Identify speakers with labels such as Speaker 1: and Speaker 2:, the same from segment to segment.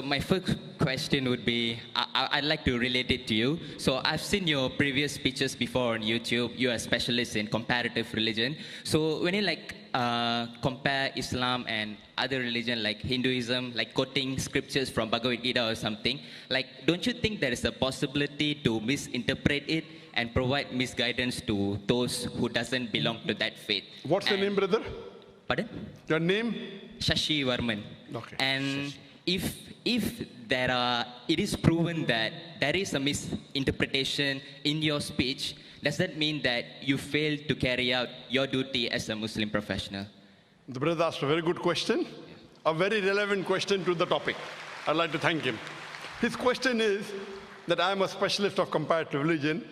Speaker 1: my first question would be, I'd like to relate it to you. So I've seen your previous speeches before on YouTube. You are a specialist in comparative religion. So when you compare Islam and other religion like Hinduism, like quoting scriptures from Bhagavad Gita or something, don't you think there is a possibility to misinterpret it and provide misguidance to those who doesn't belong to that faith?
Speaker 2: What's your name, brother?
Speaker 1: Pardon?
Speaker 2: Your name?
Speaker 1: Shashi Varman.
Speaker 2: Okay.
Speaker 1: And if it is proven that there is a misinterpretation in your speech, does that mean that you failed to carry out your duty as a Muslim professional?
Speaker 2: The brother asked a very good question, a very relevant question to the topic. I'd like to thank him. His question is that I am a specialist of comparative religion.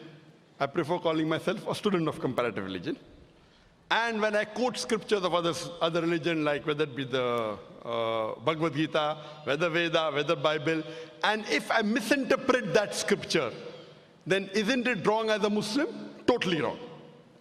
Speaker 2: I prefer calling myself a student of comparative religion. And when I quote scriptures of other religion, like whether it be the Bhagavad Gita, whether Veda, whether Bible, and if I misinterpret that scripture, then isn't it wrong as a Muslim? Totally wrong.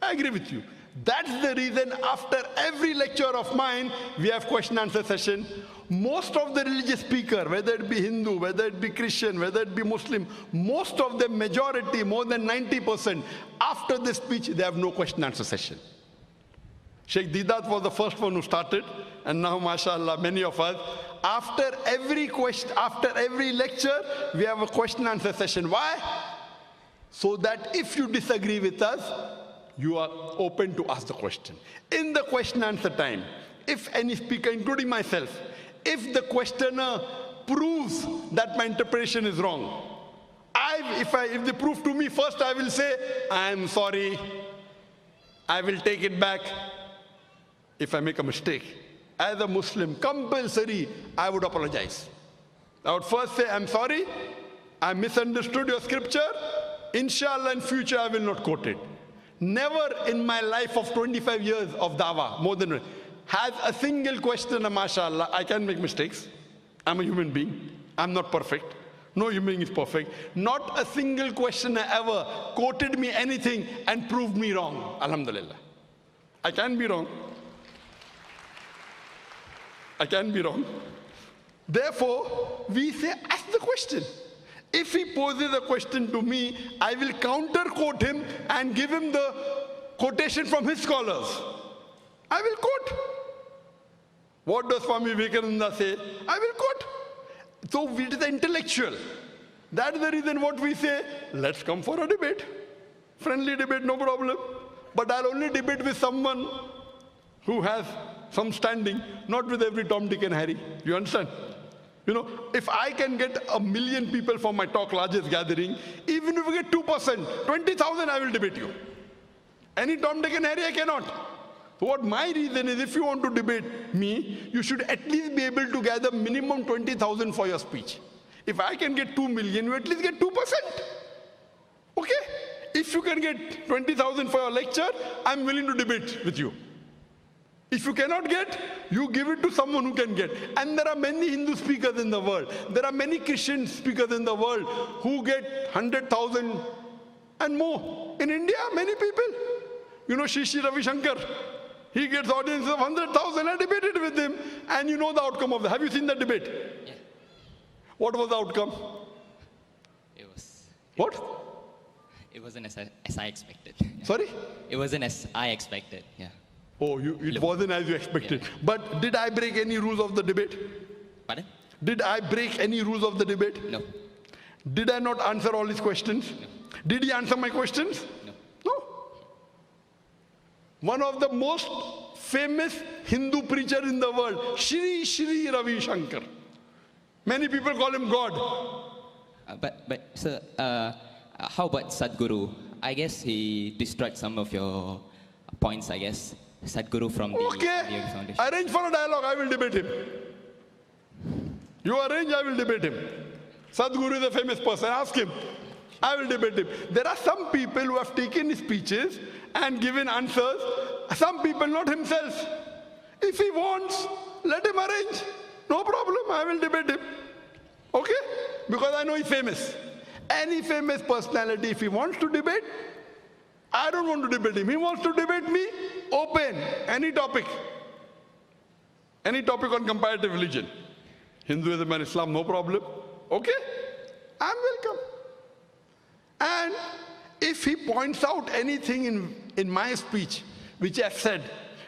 Speaker 2: I agree with you. That's the reason after every lecture of mine, we have question answer session. Most of the religious speaker, whether it be Hindu, whether it be Christian, whether it be Muslim, most of them, majority, more than 90%, after the speech, they have no question answer session. Sheikh Didat was the first one who started, and now, mashallah, many of us, after every lecture, we have a question answer session. Why? So that if you disagree with us, you are open to ask the question. In the question answer time, if any speaker, including myself, if the questioner proves that my interpretation is wrong, if they prove to me, first I will say, I am sorry, I will take it back. If I make a mistake, as a Muslim, compulsory, I would apologize. I would first say, I'm sorry, I misunderstood your scripture. Inshallah, in future, I will not quote it. Never in my life of 25 years of dawah, more than has a single questioner, mashallah, I can make mistakes. I'm a human being. I'm not perfect. No human being is perfect. Not a single questioner ever quoted me anything and proved me wrong. Alhamdulillah. I can be wrong. I can be wrong. Therefore, we say, ask the question. If he poses a question to me, I will counter quote him and give him the quotation from his scholars. I will quote. What does Swami Vivekananda say? I will quote. So it is intellectual. That's the reason what we say, let's come for a debate. Friendly debate, no problem. But I'll only debate with someone who has some standing, not with every Tom, Dick and Harry. You understand? You know, if I can get 1 million people for my talk, largest gathering, even if we get 2%, 20,000, I will debate you. Any Tom, Dick and Harry, I cannot. So what my reason is, if you want to debate me, you should at least be able to gather minimum 20,000 for your speech. If I can get 2 million, you at least get 2%. Okay? If you can get 20,000 for your lecture, I'm willing to debate with you. If you cannot get, you give it to someone who can get. And there are many Hindu speakers in the world. There are many Christian speakers in the world who get 100,000 and more. In India, many people. You know, Shri Ravi Shankar. He gets audiences of 100,000. I debated with him. And you know the outcome of that. Have you seen that debate?
Speaker 1: Yeah.
Speaker 2: What was the outcome? What?
Speaker 1: It wasn't as I expected. Yeah.
Speaker 2: Sorry?
Speaker 1: It wasn't as I expected, yeah.
Speaker 2: Oh, it wasn't as you expected. Yeah. But did I break any rules of the debate?
Speaker 1: Pardon?
Speaker 2: Did I break any rules of the debate?
Speaker 1: No.
Speaker 2: Did I not answer all his questions?
Speaker 1: No.
Speaker 2: Did he answer my questions?
Speaker 1: No.
Speaker 2: No. One of the most famous Hindu preacher in the world, Shri Ravi Shankar. Many people call him God.
Speaker 1: But sir, how about Sadhguru? I guess he destroyed some of your points, I guess. Sadhguru from the foundation.
Speaker 2: Arrange for a dialogue, I will debate him. You arrange, I will debate him. Sadhguru is a famous person, ask him. I will debate him. There are some people who have taken his speeches and given answers. Some people, not himself. If he wants, let him arrange. No problem, I will debate him. Okay? Because I know he's famous. Any famous personality, if he wants to debate, I don't want to debate him. He wants to debate me, open, any topic. Any topic on comparative religion. Hinduism and Islam, no problem. Okay, I'm welcome. And if he points out anything in my speech which I've said,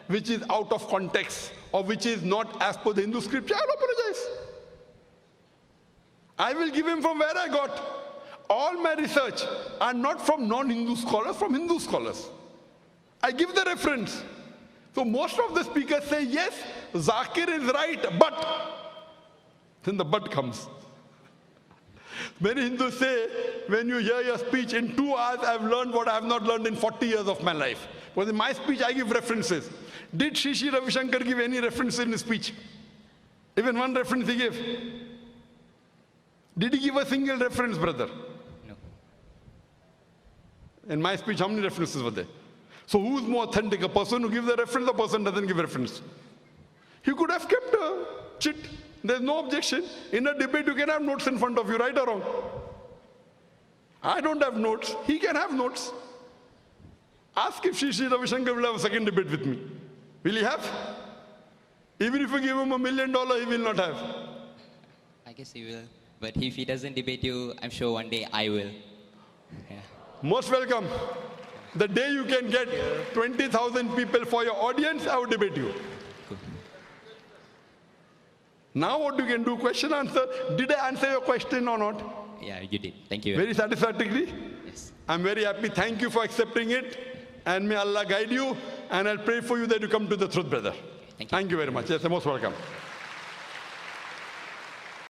Speaker 2: which is out of context or which is not as per the Hindu scripture, I'll apologize. I will give him from where I got. All my research are not from non-Hindu scholars, from Hindu scholars. I give the reference. So most of the speakers say, yes, Zakir is right, but. Then the but comes. Many Hindus say, when you hear your speech, in 2 hours I've learned what I have not learned in 40 years of my life. Because in my speech I give references. Did Sri Ravi Shankar give any reference in his speech? Even one reference he gave. Did he give a single reference, brother?
Speaker 1: No.
Speaker 2: In my speech, how many references were there? So who's more authentic, a person who gives the reference or a person who doesn't give reference? He could have kept a chit. There's no objection. In a debate, you can have notes in front of you, right or wrong. I don't have notes. He can have notes. Ask if Sri Ravi Shankar will have a second debate with me. Will he have? Even if you give him $1 million, he will not have.
Speaker 1: I guess he will. But if he doesn't debate you, I'm sure one day I will. Yeah.
Speaker 2: Most welcome. The day you can get 20,000 people for your audience, I will debate you.
Speaker 1: Cool.
Speaker 2: Now what you can do, question answer. Did I answer your question or not?
Speaker 1: Yeah, you did. Thank you.
Speaker 2: Very satisfactorily?
Speaker 1: Yes.
Speaker 2: I'm very happy. Thank you for accepting it. And may Allah guide you. And I'll pray for you that you come to the truth, brother.
Speaker 1: Thank you.
Speaker 2: Thank you very much. Yes, you're most welcome.